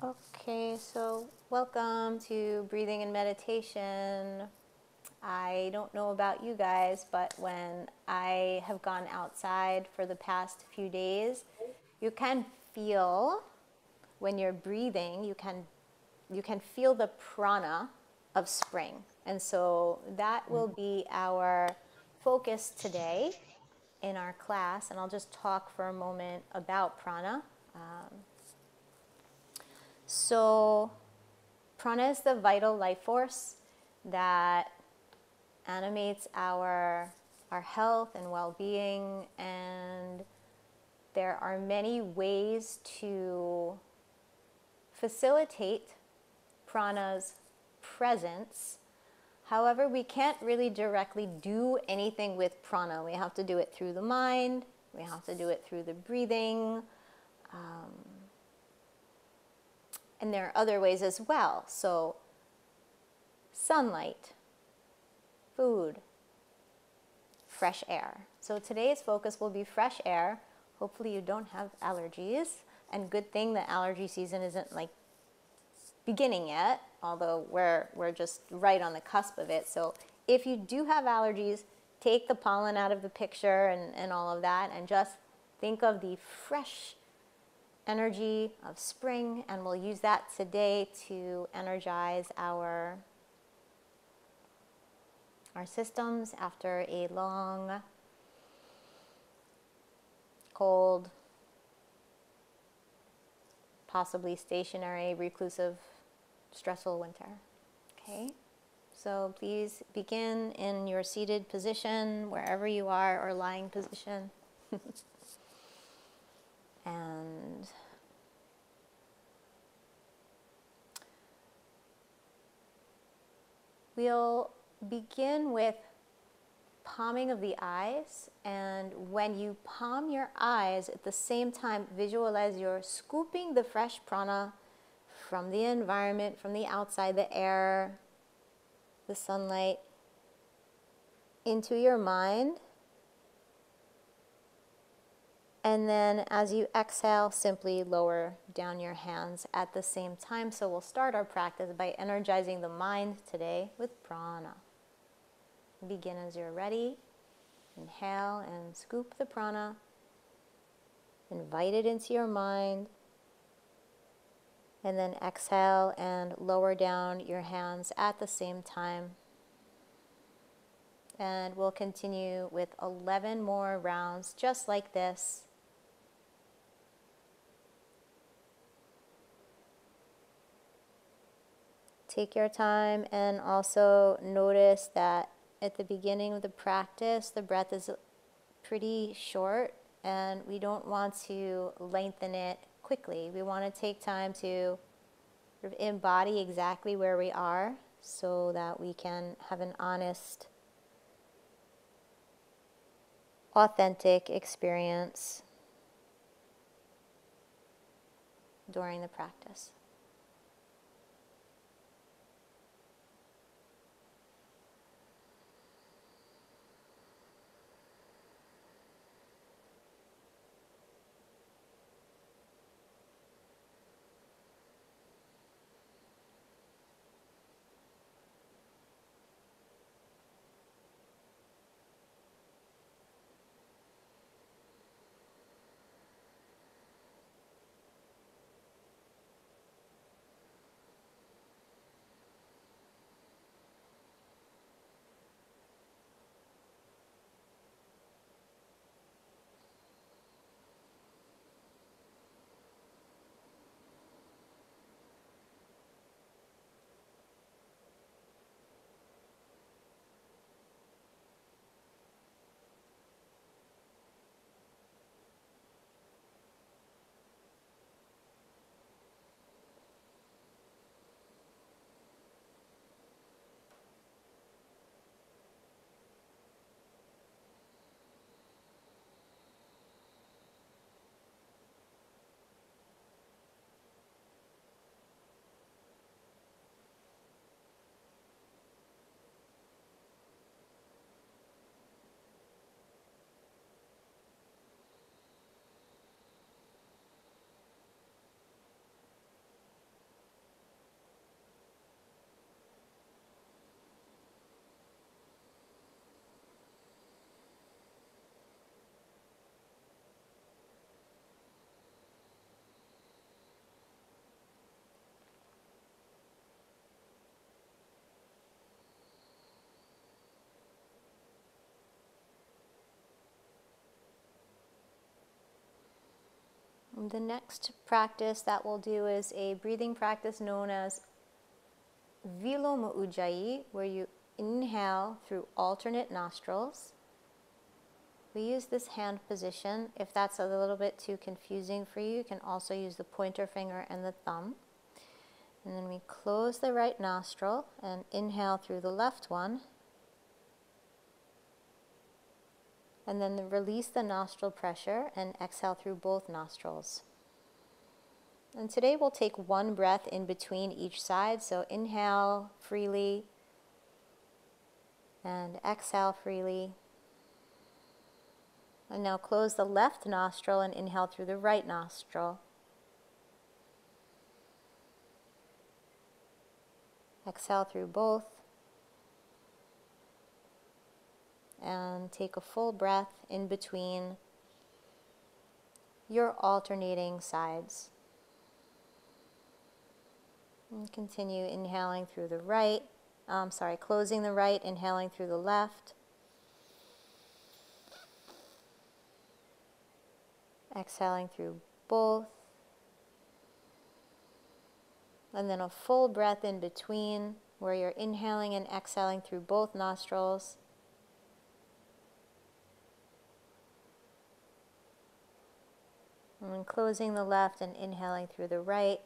Okay, so welcome to Breathing and Meditation. I don't know about you guys, but when I have gone outside for the past few days, you can feel when you're breathing, you can feel the prana of spring. And so that will be our focus today in our class, and I'll just talk for a moment about prana. So prana is the vital life force that animates our health and well-being, and there are many ways to facilitate prana's presence. However, we can't really directly do anything with prana. We have to do it through the mind, we have to do it through the breathing, and there are other ways as well. So sunlight, food, fresh air. So today's focus will be fresh air. Hopefully you don't have allergies, and good thing the allergy season isn't like beginning yet, although we're just right on the cusp of it. So if you do have allergies, take the pollen out of the picture and all of that, and just think of the fresh energy of spring, and we'll use that today to energize our systems after a long, cold, possibly stationary, reclusive, stressful winter. Okay, so please begin in your seated position, wherever you are, or lying position. And we'll begin with palming of the eyes, and when you palm your eyes, at the same time visualize you're scooping the fresh prana from the environment, from the outside, the air, the sunlight, into your mind. And then as you exhale, simply lower down your hands at the same time. So we'll start our practice by energizing the mind today with prana. Begin as you're ready. Inhale and scoop the prana. Invite it into your mind. And then exhale and lower down your hands at the same time. And we'll continue with 11 more rounds just like this. Take your time, and also notice that at the beginning of the practice, the breath is pretty short, and we don't want to lengthen it quickly. We want to take time to sort of embody exactly where we are so that we can have an honest, authentic experience during the practice. The next practice that we'll do is a breathing practice known as Viloma Ujjayi, where you inhale through alternate nostrils. We use this hand position. If that's a little bit too confusing for you, you can also use the pointer finger and the thumb. And then we close the right nostril and inhale through the left one. And then release the nostril pressure and exhale through both nostrils. And today we'll take one breath in between each side. So inhale freely and exhale freely. And now close the left nostril and inhale through the right nostril. Exhale through both. And take a full breath in between your alternating sides. And continue inhaling through the right. Closing the right, inhaling through the left. Exhaling through both. And then a full breath in between where you're inhaling and exhaling through both nostrils. And then closing the left and inhaling through the right.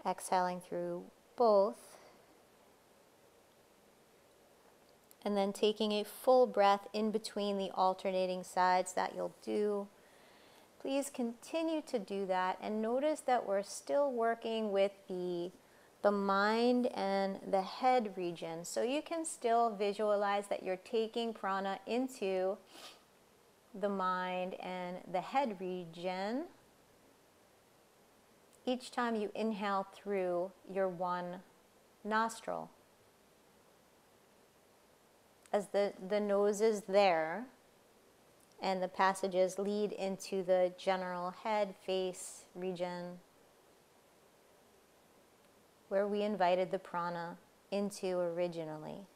Exhaling through both. And then taking a full breath in between the alternating sides that you'll do. Please continue to do that and notice that we're still working with the mind and the head region. So you can still visualize that you're taking prana into the mind and the head region each time you inhale through your one nostril. As the nose is there and the passages lead into the general head, face region where we invited the prana into originally.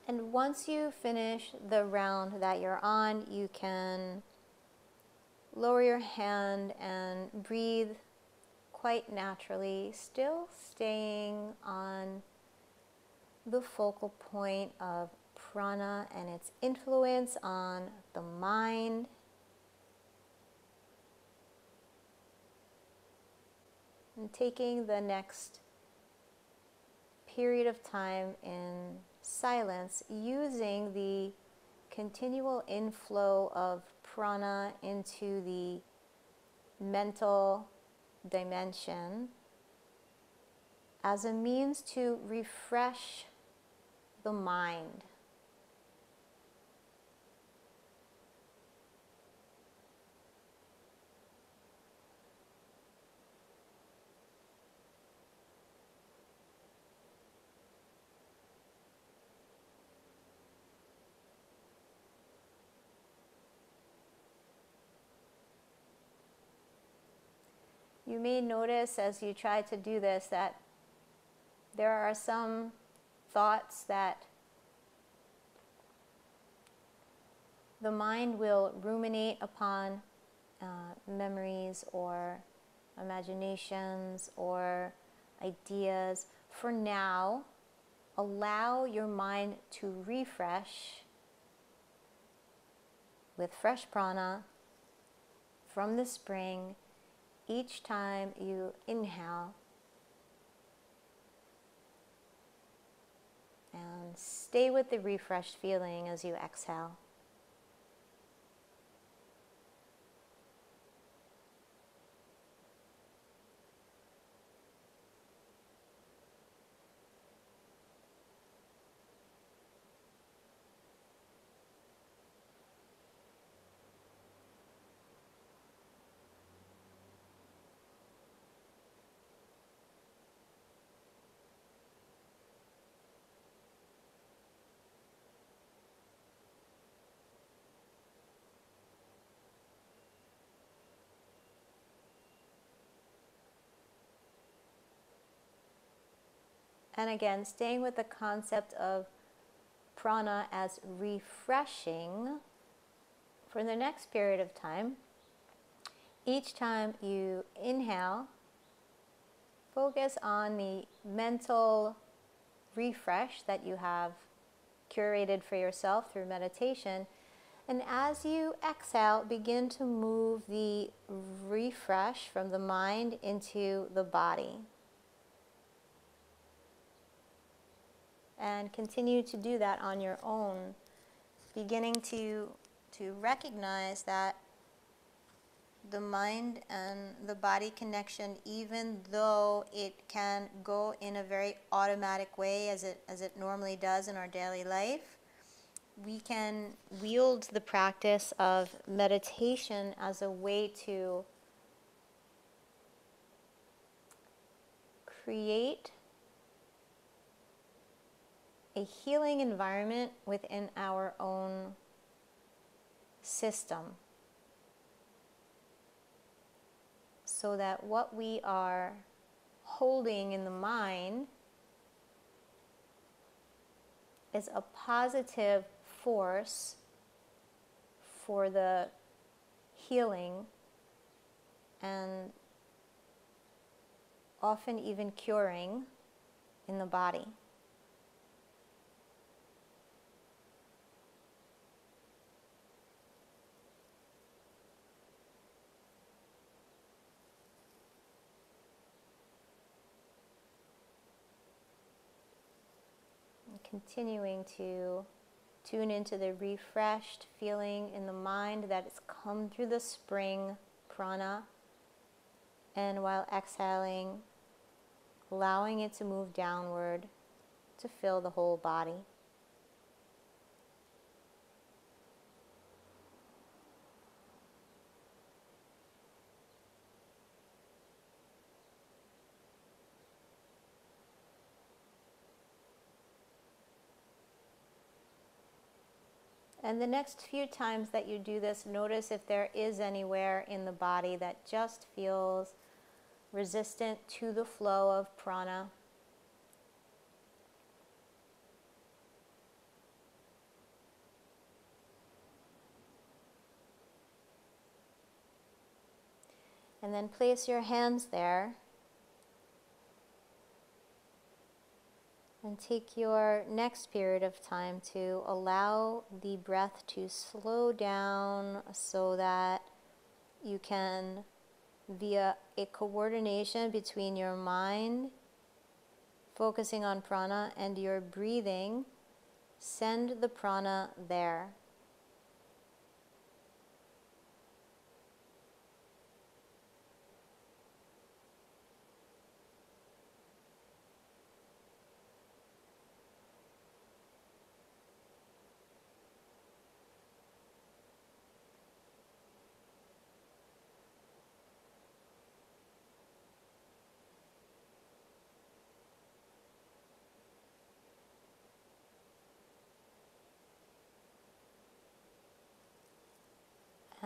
And once you finish the round that you're on, you can lower your hand and breathe quite naturally, still staying on the focal point of prana and its influence on the mind. And taking the next period of time in silence, using the continual inflow of prana into the mental dimension as a means to refresh the mind. You may notice as you try to do this that there are some thoughts that the mind will ruminate upon, memories or imaginations or ideas. For now, allow your mind to refresh with fresh prana from the spring each time you inhale, and stay with the refreshed feeling as you exhale. And again, staying with the concept of prana as refreshing for the next period of time. Each time you inhale, focus on the mental refresh that you have curated for yourself through meditation. And as you exhale, begin to move the refresh from the mind into the body. And continue to do that on your own, beginning to recognize that the mind and the body connection, even though it can go in a very automatic way as it normally does in our daily life, we can wield the practice of meditation as a way to create a healing environment within our own system, so that what we are holding in the mind is a positive force for the healing and often even curing in the body. Continuing to tune into the refreshed feeling in the mind that has come through the spring prana, and while exhaling, allowing it to move downward to fill the whole body. And the next few times that you do this, notice if there is anywhere in the body that just feels resistant to the flow of prana. And then place your hands there. And take your next period of time to allow the breath to slow down so that you can, via a coordination between your mind, focusing on prana, and your breathing, send the prana there.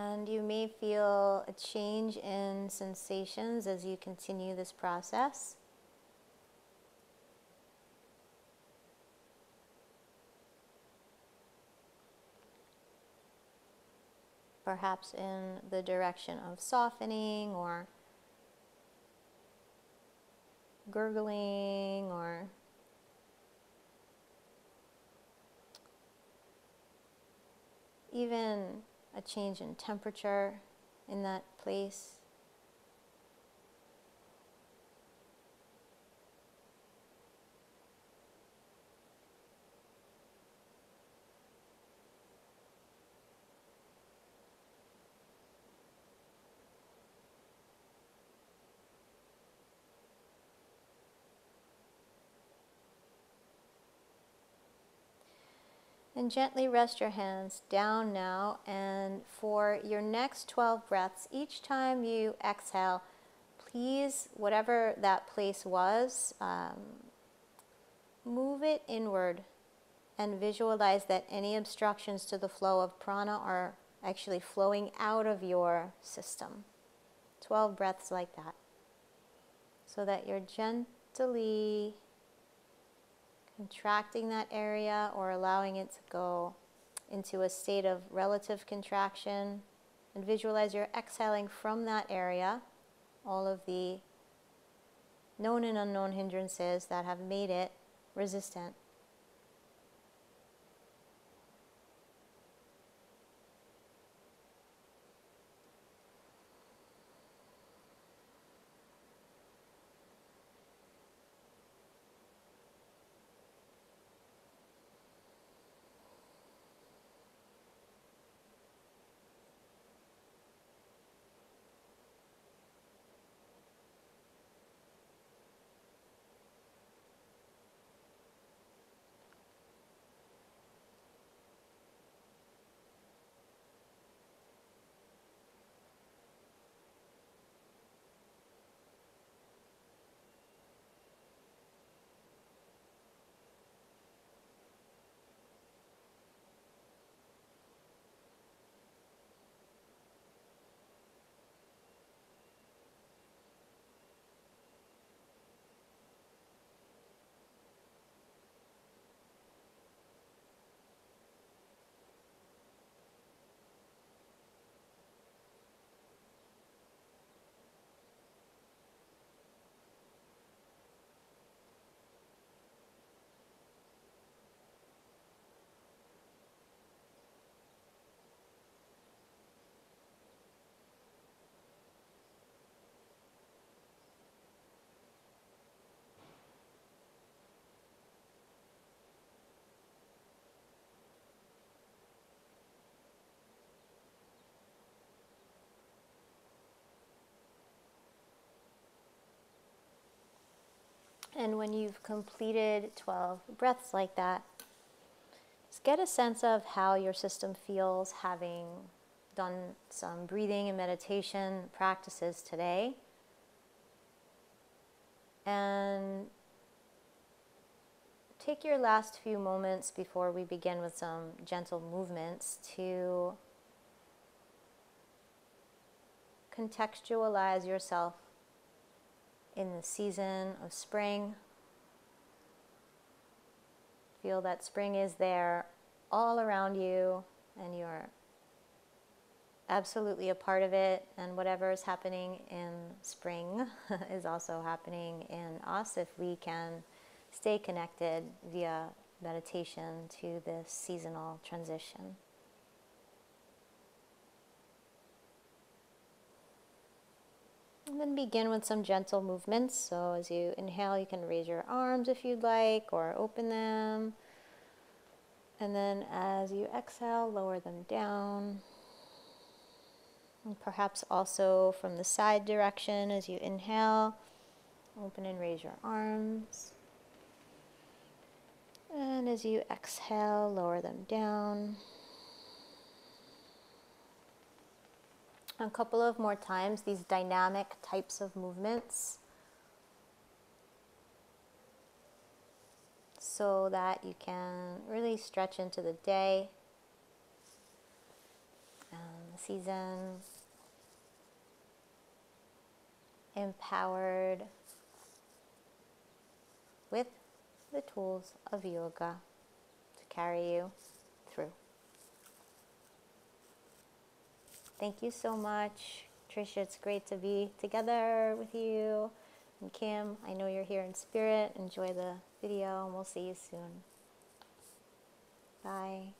And you may feel a change in sensations as you continue this process. Perhaps in the direction of softening or gurgling or even a change in temperature in that place. And gently rest your hands down now, and for your next 12 breaths, each time you exhale, please, whatever that place was, move it inward and visualize that any obstructions to the flow of prana are actually flowing out of your system. 12 breaths like that, so that you're gently contracting that area or allowing it to go into a state of relative contraction, and visualize you're exhaling from that area all of the known and unknown hindrances that have made it resistant. And when you've completed 12 breaths like that, just get a sense of how your system feels having done some breathing and meditation practices today. And take your last few moments before we begin with some gentle movements to contextualize yourself in the season of spring. Feel that spring is there all around you, and you're absolutely a part of it, and whatever is happening in spring is also happening in us if we can stay connected via meditation to this seasonal transition. And then begin with some gentle movements. So as you inhale, you can raise your arms if you'd like, or open them. And then as you exhale, lower them down. And perhaps also from the side direction as you inhale, open and raise your arms. And as you exhale, lower them down. A couple of more times, these dynamic types of movements, so that you can really stretch into the day and the season, empowered with the tools of yoga to carry you through. Thank you so much, Trisha. It's great to be together with you. And Kim, I know you're here in spirit. Enjoy the video, and we'll see you soon. Bye.